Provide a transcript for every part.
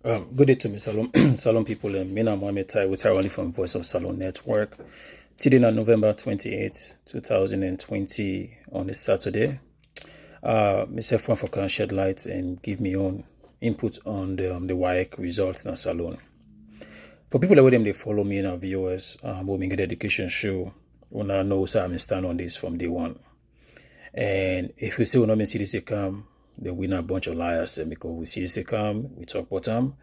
Good day to me, Salone, Salone people. Me and Mohammed Tai with only from Voice of Salone Network. Today on November 28th, 2020, on a Saturday. Mr. Frank for can shed light and give me own input on the WAEC results in Salone. For people that with them, they follow me in our viewers, we get education show. When I know so I'm stand on this from day one. And if we say we not see this come, then we not a bunch of liars because we see this come, we talk about them,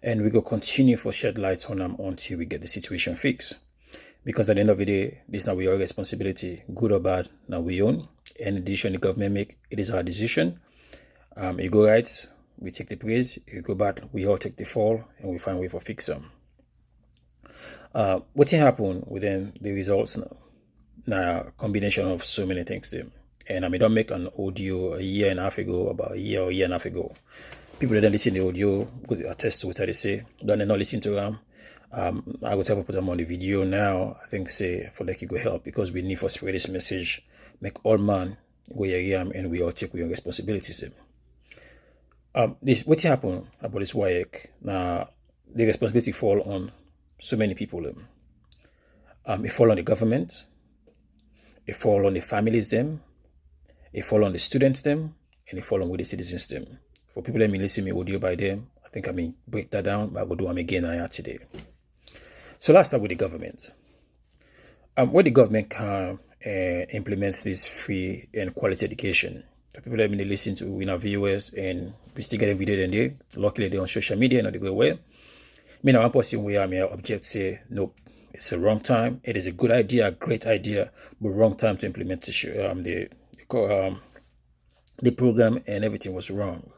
and we go continue for shed light on them until we get the situation fixed. Because at the end of the day, this is not our responsibility, good or bad, now we own. Any decision the government make, it is our decision. You go right, we take the praise. You go bad, we all take the fall, and we find a way for fix them. What happened within the results now? Now, combination of so many things there. And I don't make an audio a year and a half ago, about a year or a year and a half ago. People that don't listen to the audio could attest to what I say. Don't not listen to them. I would have put them on the video now. I think say for like you go help because we need for spread this message. Make all man go here and we all take your responsibilities. What happened about this WAEC? Now the responsibility fall on so many people. It fall on the government. It fall on the families them. It fall on the students them, and it fall on with the citizens them. For people that may listen to me audio by them, I think I break that down, but I will do them again today. So let's start with the government. What the government can implement this free and quality education. For people that may listen to our viewers and we still get a video then they luckily they're on social media and they go away. Me now one person where I may object say nope, it's a wrong time. It is a good idea, a great idea, but wrong time to implement the program and everything was wrong.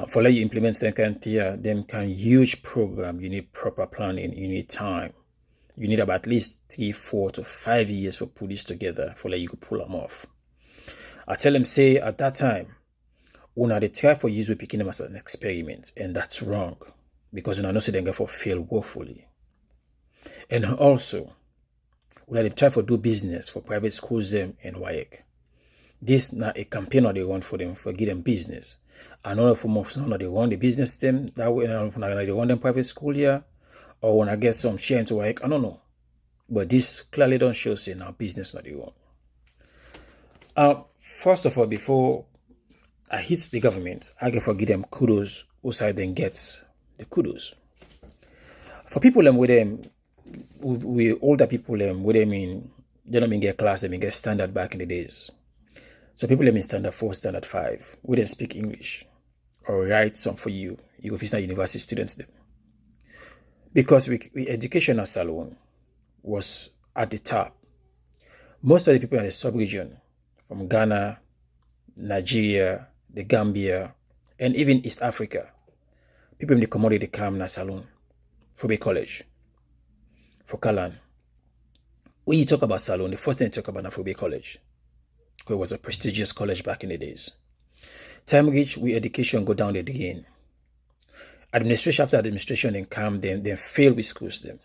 For like you implement them kind huge program, you need proper planning, you need time. You need about at least 3, 4 to 5 years for put this together for like you could pull them off. I tell them say at that time, when they try for use we picking them as an experiment, and that's wrong because I know say they go for fail woefully. And also, when they try for do business for private schools them and WAEC. This now a campaign that they run for them for give them business. Another form of now they run the business them that way they run them private school here or when I get some share into work. I don't know. But this clearly don't show say now business not they run. First of all, before I hit the government, I can forgive them kudos who side then gets the kudos. For people with them we older people with them in they don't mean get class, they mean get standard back in the days. So people in standard 4, standard 5, we didn't speak English or write some for you. You go visit university students them. Because we education at Salone was at the top. Most of the people in the sub-region, from Ghana, Nigeria, the Gambia, and even East Africa, people in the commodity come na Salone, Fube College, for Kalan. When you talk about Salone, the first thing you talk about na Fube College. It was a prestigious college back in the days. Time reach, we education go down the drain. Administration after administration then come, then fail with schools them.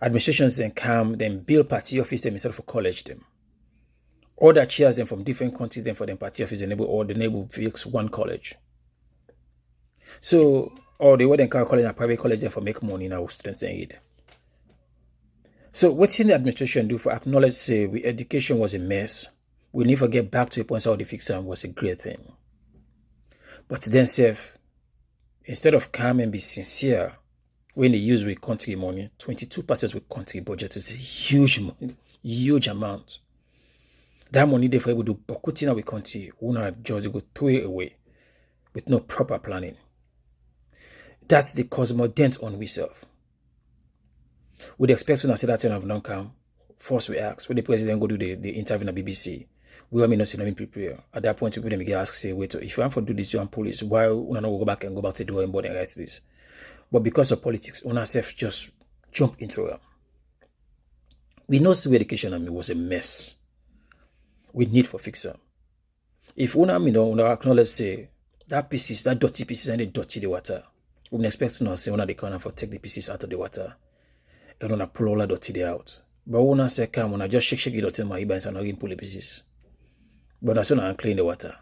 Administrations then come, then build party office them instead of college them. Order chairs them from different countries then for them party office enable or the enable fix one college. So or they would then call college and private college then for make money now students in aid. So what can the administration do for acknowledge say we education was a mess? We never get back to a point how the fix them was a great thing. But then instead of calm and be sincere, when they use with country money, 22% with country budget is a huge money, huge amount. That money they for able to do bokutina with country, una just go throw it away with no proper planning. That's the cause more dent on we self. With the expectation to say that of non-calm, first we ask, when the president go do the interview in the BBC, we all may not see them prepare. At that point, people them get asked, say, wait, if you want to do this, you want police, why we not go back to the drawing board and write this? But because of politics, we ourselves just jump into it. We know civil education was a mess. We need for fixer. If we acknowledge say that pieces, that dirty pieces and they dirty the water, we expect to say they can't for take the pieces out of the water. And when I pull all that dirty out. But when I say come, when I just shake the dirty in my ears and I pull the pieces. But as soon as I clean the water,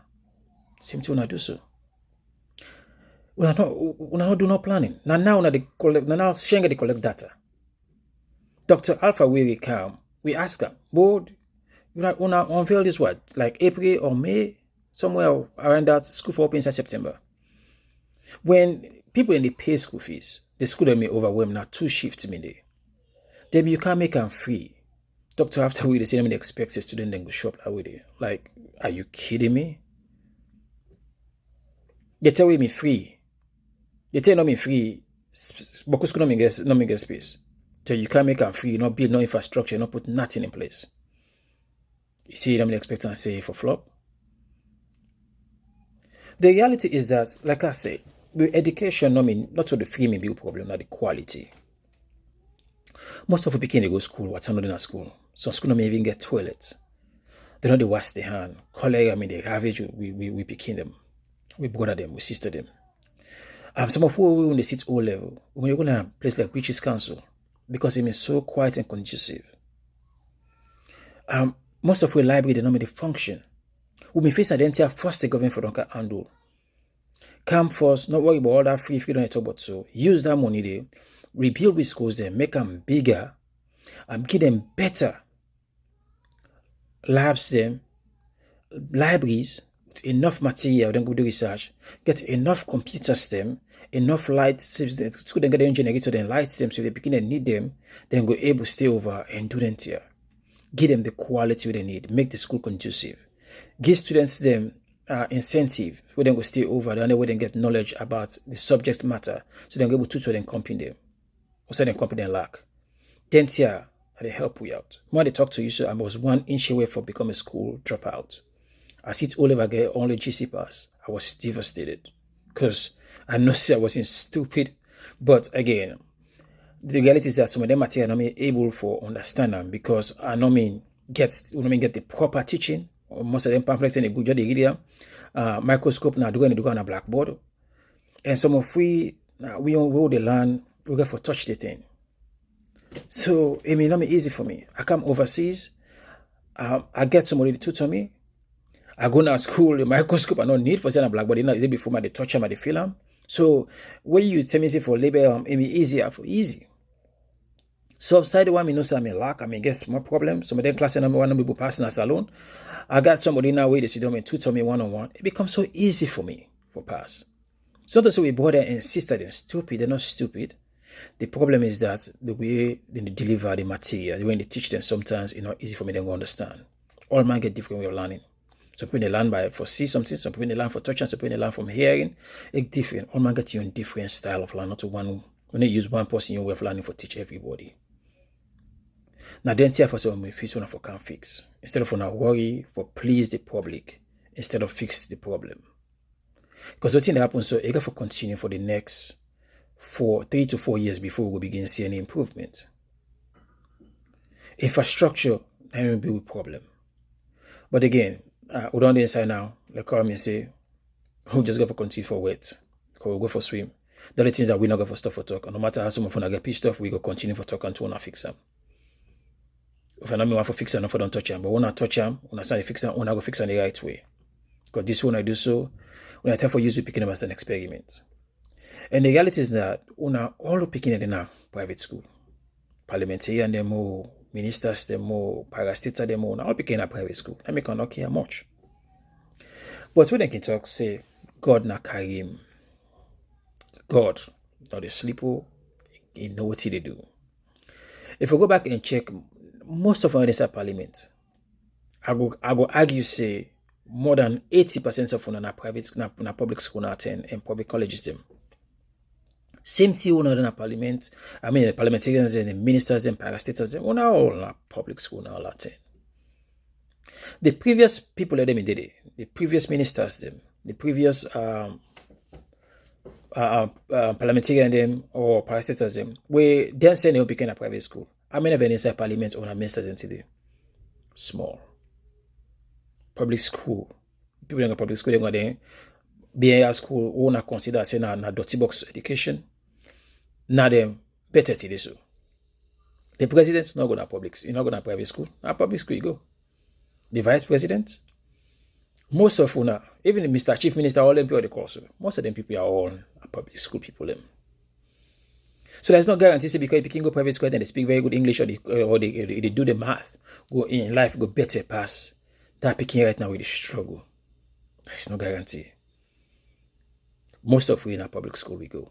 same thing I do so. We are not do no planning. Now they collect now Schengen they collect data. Dr. Alpha we come, we ask her, board, una unveil this what? Like April or May, somewhere around that school for open inside September. When people in the pay school fees, the school that may overwhelm now 2 shifts in day. Then you can't make them free. Doctor after we they say they expect a student then go shop that way. Like, are you kidding me? They tell me free. They tell me free, because school no me get space. So you can't make them free, not build no infrastructure, not put nothing in place. You see, I'm expecting to say for flop. The reality is that, like I say, with education, not to the free may be a problem, not the quality. Most of the people they go school, what's not in a school. Some school don't even get toilets. They don't wash their hand. Colleague, they ravage, we picking them. We brother them, we sister them. Some of who when they sit O level, when you go to a place like British Council, because it is so quiet and conducive. Most of our library they normally function. We may face identity first the government for don't handle. Come first, not worry about all that free don't talk about so. Use that money there, rebuild with schools there, make them bigger, and give them better labs them, libraries, with enough material, then go do research, get enough computers them, enough lights, so then get the generator, then lights them, so they begin to need them, then go able to stay over and do them here. Give them the quality they need, make the school conducive. Give students them incentive, so then go stay over, then way they get knowledge about the subject matter, so then go able to tutor them, company them, or send them company them lack. Then here, they help you out. When they talk to you, so I was 1 inch away from becoming a school dropout. I sit all over get only GC pass. I was devastated because I know I wasn't stupid, but again, the reality is that some of them material I'm able for understand them because I know get the proper teaching. Most of them pamphlets and a good job they read them. Microscope now do on a blackboard, and some of we on the learn we get for touch the thing. So it may not be easy for me. I come overseas. I get somebody to tutor me. I go to school, the microscope I don't need for saying a blackboard. They before my they touch them, they feel them. So when you tell me say for labor, it be easier for easy. So upside the one, me know say I may lack, I may get small problems. Some of them class number 1 people passing a salon. I got somebody now where they sit down and tutor me one-on-one. It becomes so easy for me for pass. So to say we bother and insist that they're stupid, they're not stupid. The problem is that the way they deliver the material, the way they teach them sometimes it's not easy for me to understand. All man get different way of learning. Some people they learn by for see something, some people they learn for touching, some people they learn from hearing. It's different. All man get your own different style of learning, not to one when they use one person your way of learning for teach everybody. Now then see for some fix one for can fix. Instead of not worry for please the public, instead of fix the problem. Because the thing that happens so it got for continue for the next 3 to 4 years before we begin seeing any improvement. Infrastructure will be a problem. But again, we don't inside now, like I mean say, we'll just go for continue for wet. We'll go for swim. The other things that we not go for stuff for talk. And no matter how some of us get pissed off, we go continue for talk until we fix them. If I don't want to fix them, I don't touch them. But when I touch them, when I start to fix them, when I go fix them the right way. Because this one I do so, when I tell for you to picking them as an experiment. And the reality is that all the picking in a private school. Parliamentarian them more, ministers them more, parastates them more, all picking in a private school. I make not care much. But when they can talk, say, God na carry him. God, not a sleeper, he know what they do. If we go back and check most of our inside parliament, I go argue say more than 80% of them are private na public school now attend and public colleges them. Same thing in a parliament. I mean the parliamentarians and the ministers and parastatals them on all na public school now attend. The previous people that them did it, the previous ministers them, the previous parliamentarian them or parastatals them, where they send them become a private school. How many of them inside parliament or ministers them today? Small. Public school. People in public school they go there. BA school who na consider say na dirty box education. Now them better to this. The president not going to public, you're not going to private school. Now public school you go. The vice president, Most of una, even the Mr. Chief Minister, all them people they call so. Most of them people are all public school people. Them. So there's no guarantee because if you can go private school and they speak very good English or they do the math, go in life, go better pass. That picking right now with the struggle. There's no guarantee. Most of we in a public school we go.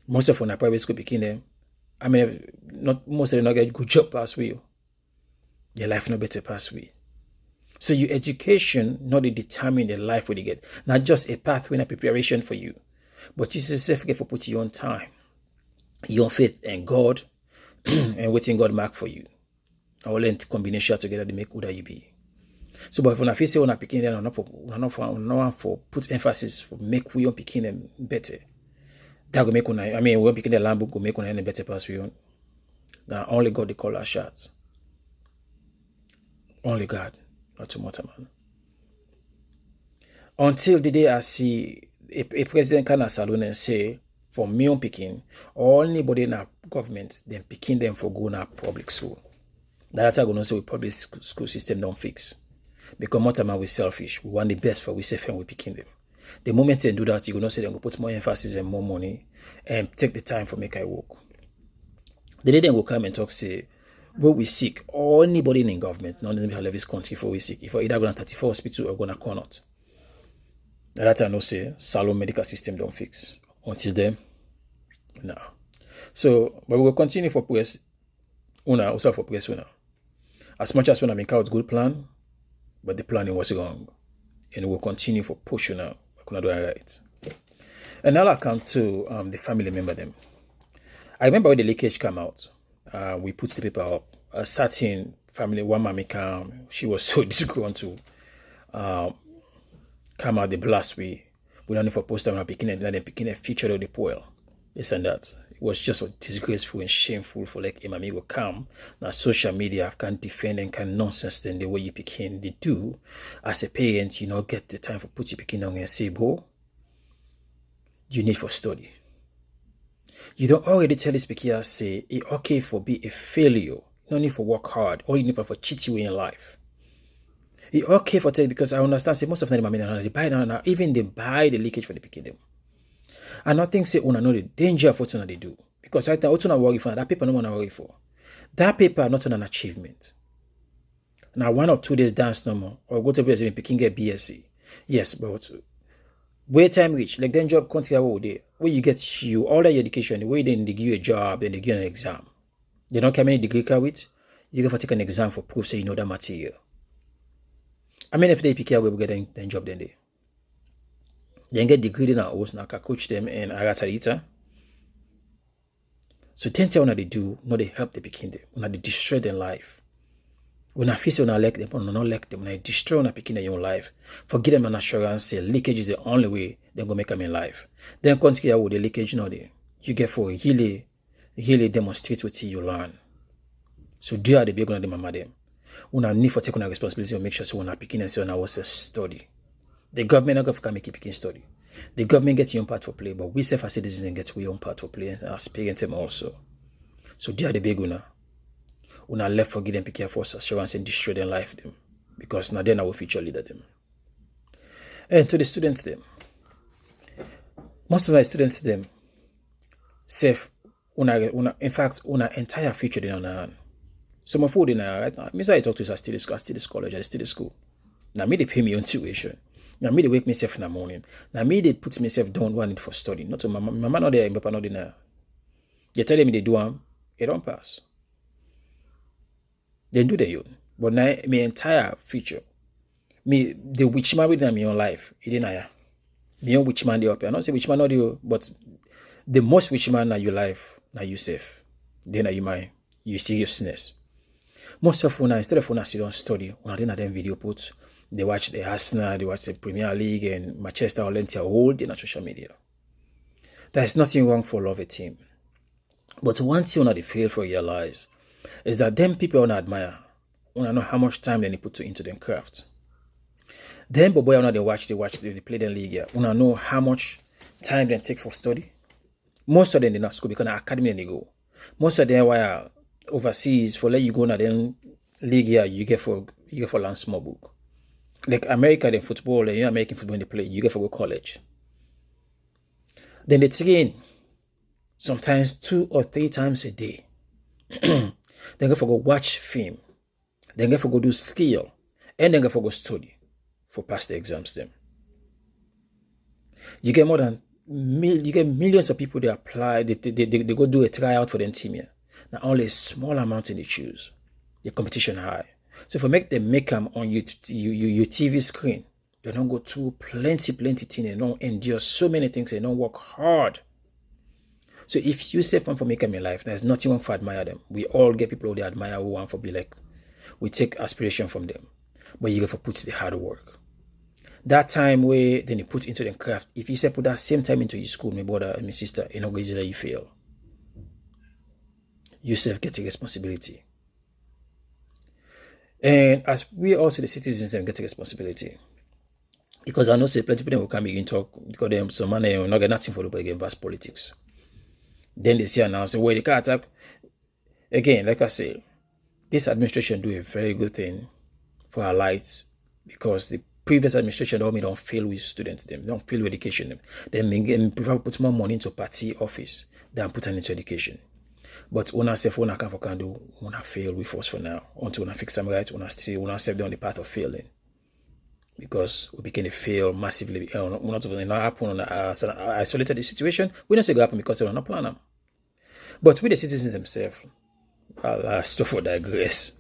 Most of in a private school picking them. I mean, not most of them not get good job pass we. Their life no better pass we. So your education not determine the life what you get. Not just a pathway and a preparation for you. But Jesus yourself get for put your own time, your faith and God, and waiting God mark for you. All in combination together to make who that you be. So, but if I feel say when I picking them, not for put emphasis for make we on picking them better. That will make una. I mean, we picking the lamb go make una any better pass we on. Now only God they call our shots. Only God, not tomorrow man. Until the day I see a president can Salone and say, for me on picking, or anybody in our government, then picking them for going to public school. That's how I'm going to say we public school system don't fix. Because more time we selfish. We want the best for we safe and we picking them. The moment they do that, you're going to say they're going to put more emphasis and more money and take the time for make I work. The day they will come and talk, say, what we seek, or anybody in government, not in the level country for we seek, if we're either going to 34 hospital or going to Connaught. That I know say Salone medical system don't fix. Until then, no. So, but we will continue for press una, also for press una. As much as when I make out good plan, but the planning was wrong. And we'll continue for push una. We're gonna do it right. And now I come to the family member them. I remember when the leakage came out, we put the paper up. A certain family, one mommy came, she was so disgruntled to come out the blast we don't need for poster and picking a feature of the poil. This and that. It was just so disgraceful and shameful for like a amigo come. Now social media can defend and can nonsense them the way you picking they do. As a parent, you not get the time for put your picking on and say, bro, you need for study. You don't already tell this picker say it okay for be a failure. No need for work hard. All you need for cheat you in life. It's okay for tell because I understand say most of them they buy now, even they buy the leakage for the picking them. And nothing say una know the danger of what they do. Because right now, what una worry for that paper no one worry for. That paper not an achievement. Now 1 or 2 days dance no more, or go to BSc and picking get BSc. Yes, but where time reach, like then job country all day, where you get you all that your education, the way they give you a job and they give you an exam. They don't come any degree with, you go for take an exam for proof say you know that material. I mean, if they pick up, we will get then job then they get degree in our house, now I can coach them and Aratarita. So things what they do, no they help the picking them, when they destroy their life. When I feel when I like them, or not like them, when I destroy when I picking their own life, forget them an assurance, say leakage is the only way they're gonna make them in life. Then continue with the leakage, you get for really demonstrate what you learn. So do are the big one of the mama them. When I need for taking a responsibility to make sure so when I picking and say when I was a study. The government not going to make it picking study. The government gets your own part for play, but we self as citizens get your own part for play as parents them also. So they are the big una. Una left for them picking for assurance and destroy their life them. Because now they're our future leader them. And to the students them. Most of my students them safe una entire future in our hand. Some of them right now. Me say I talk to us at this college, at this school. Now me they pay me on tuition. Now me they wake myself in the morning. Now me they put myself down one for study. Not to my mama not there, papa not there. They tell me they do them, it don't pass. They do their own. But now my entire future, me the which man with my own life, it didn't I. Me own which man they up. I not say which man not you, but the most which man now your life, now you safe. Then you seriousness. Most of when instead of when I sit down study, when I didn't have them video put, they watch the Arsenal, they watch the Premier League and Manchester all into all day on social media. There's nothing wrong for love a team. But one thing they fail for realize is that them people wanna admire, wanna know how much time they put into their craft. Then but boy wanna they play the league, wanna know how much time they take for study. Most of them they not school because the academy they go. Most of them why overseas for let you go na then league here you get for learn small book. Like America, the football, and American football they play, you get for go college. Then they train sometimes 2 or 3 times a day. Then go for go watch film. Then go for go do skill. And then go for go study for pass the exams them. You get you get millions of people they apply, they go do a tryout for them team here. Now only a small amount in they choose. The competition high. So if I make them make them on your TV screen, they don't go through plenty things, they don't endure so many things, they don't work hard. So if you say fun for make them in life, there's nothing wrong for admire them. We all get people who they admire who want for be like. We take aspiration from them. But you have to put the hard work. That time where then you put into the craft, if you say put that same time into your school, my brother and my sister, you know, easily you fail. You self get a responsibility. And as we also the citizens get a responsibility. Because I know say plenty people will come begin talk because them some money will not get nothing for the again vast politics. Then they see announce the way they can attack. Again, like I say, this administration do a very good thing for our lives because the previous administration don't fail with students, them don't fail with education them. Then prefer put more money into party office than put it into education. But una self una can do una fail with us for now. Until una fix them right, una step down the path of failing. Because we begin to fail massively. Not happen on a isolated situation. We don't say it happen because they don't not plan them. But with the citizens themselves, stuff for digress.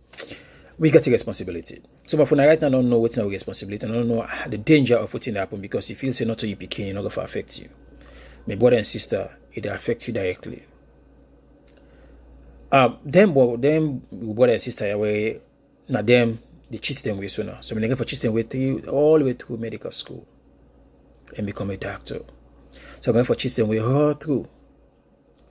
We get a responsibility. Some of right now don't know what's our responsibility. I don't know the danger of what's happen because if you say not to you became, it's not going to affect you. My brother and sister, it affects you directly. Them brother and sister away, now them they cheat them way sooner. So when they go for cheating way through all the way through medical school and become a doctor. So I'm going for cheating way all through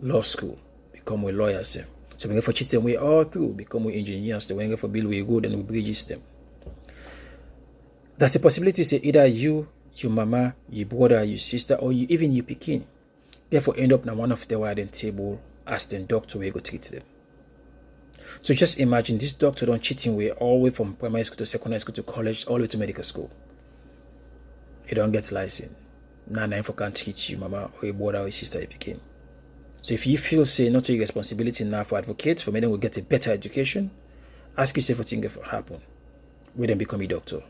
law school, become a lawyer. So we go for cheating way all through, become engineers. So when we go for build way good and we bridges them. That's the possibility. Say either you, your mama, your brother, your sister, or you even you picking. Therefore end up now one of the widen table as the doctor will go treat them. So just imagine this doctor don't cheating way all the way from primary school to secondary school to college, all the way to medical school. He don't get license. Now for can't teach you, mama, or your brother or your sister you picking. So if you feel say not to your responsibility now for advocates, for many will get a better education, ask yourself what things will happen. Will them become a doctor?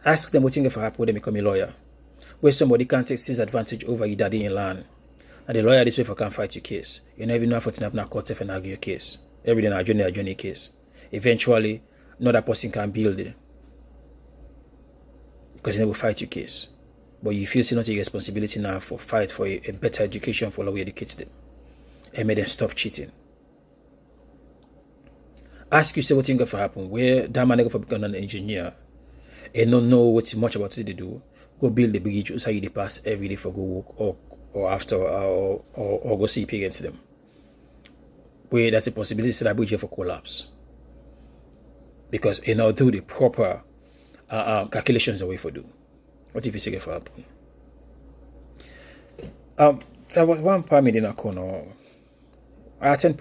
Ask them what things will happen when they become a lawyer. Where somebody can't take his advantage over your daddy in land. And the lawyer this way for can't fight your case. You never know what to happen at court and argue your case. Every day a journey case. Eventually, another person can build it. Because they will fight your case. But you feel it's not your responsibility now for fight for a better education for how we educate them. And make them stop cheating. Ask yourself what thing going to happen. Where that man going to become an engineer and not know what's much about it they do. Go build the bridge outside you pass every day for go work or after or go see against them. Where that's a possibility that bridge for collapse. Because you know do the proper calculations the way for do. What if you say for happen? There was one permit in Akono. I attend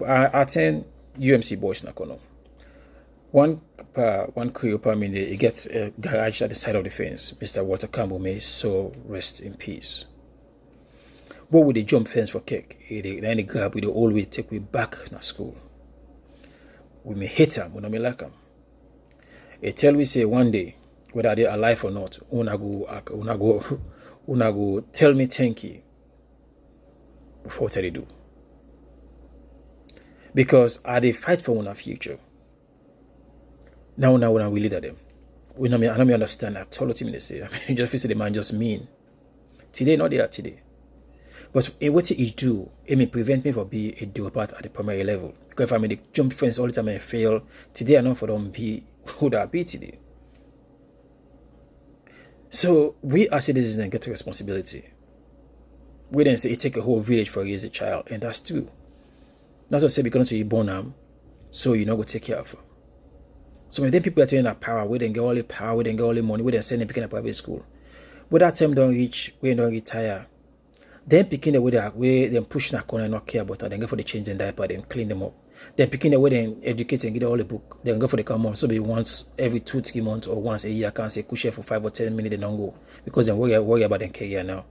UMC boys in Akono. One Creole permit, it gets a garage at the side of the fence. Mr. Walter Campbell may so rest in peace. What would they jump fence for cake? Then they grab with the old way take we back to school. We may hate them, we don't like them. It tell we say one day, whether they are alive or not, una go tell me thank you before what they do. Because I they fight for one future. Now we lead at them. I don't understand at all what they say. I mean, just feel the man just mean. Today, not there today. But what it do, it may prevent me from being a dropout at the primary level. Because if I may jump fence all the time and fail, today I know for them be who that be today. So we as citizens get a responsibility. We then say it take a whole village for raise a child, and that's true. Not to say because you born them, so you know go take care of them. So when then people are telling that power, we then get all the power, we then get all the money, we then send them picking a private school. But that time don't reach, we don't retire. Then picking the way they then push in a corner and not care about it, then go for the change and diaper, then clean them up. Then picking the way they educate and get all the book. Then go for the come on. So be once every 2-3 months or once a year, can't say kush for 5 or 10 minutes, they don't go. Because they worry about them career now.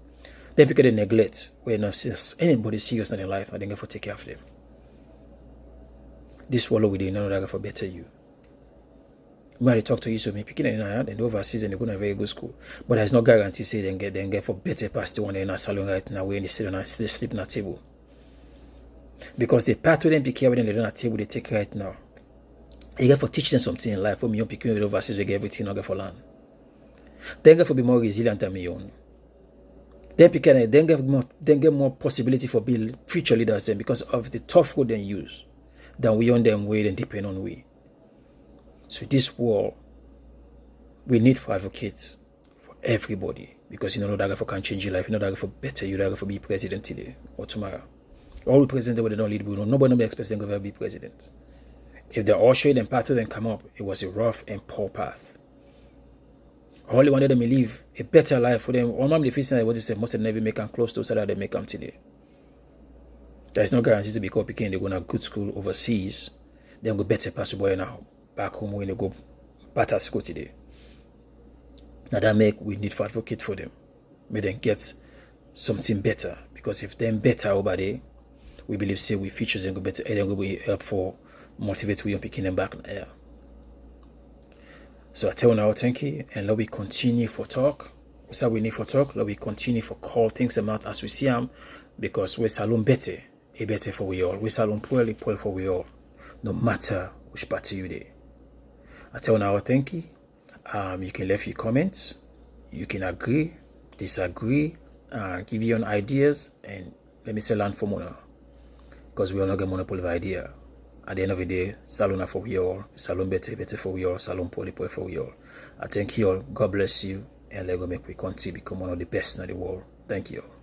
Then because they neglect when anybody serious in their life, I think for take care of them. This wallow with you, none of that for better you. When they talk to you, so me picking it and the overseas and they go to a very good school. But there's no guarantee say they get for better past the one in a salon right now when they sit on a sleep on a table. Because the path to them pick care when they don't have a table they take right now. You get for teach them something in life. For me, you picking with overseas, we get everything not get for learn. Then get for be more resilient than me own. Then get more possibility for build future leaders then because of the tough road they use. Than we on them way and depend on we. So this war, we need for advocates for everybody because you know that for can change your life, you know that for better, you know that for be president today or tomorrow. All the presidents when they don't lead, nobody expects them to ever be president. If they all show them path to them come up, it was a rough and poor path. All they wanted them to live a better life for them. All the first thing I was say most of them never make them close to so that they make them today. There's no guarantee to become picking they go to good school overseas, then go better pass boy now back home when they go better school today. Now that make we need to advocate for them. May them get something better. Because if them better over there, we believe say we features them go better and then go be help for motivate we on picking them back in the air. So I tell now thank you and let we continue for talk. So we need for talk, let we continue for call things about as we see them because we Salone better. It better for we all. We Salone poorly for we all. No matter which party you there. I tell now thank you. You can leave your comments. You can agree, disagree, give your own ideas, and let me say learn from one. Because we all not get monopoly of idea. At the end of the day, Salone for we all. Salone better for we all. Salone poorly for we all. I thank you all. God bless you, and let go make we continue become one of the best in the world. Thank you all.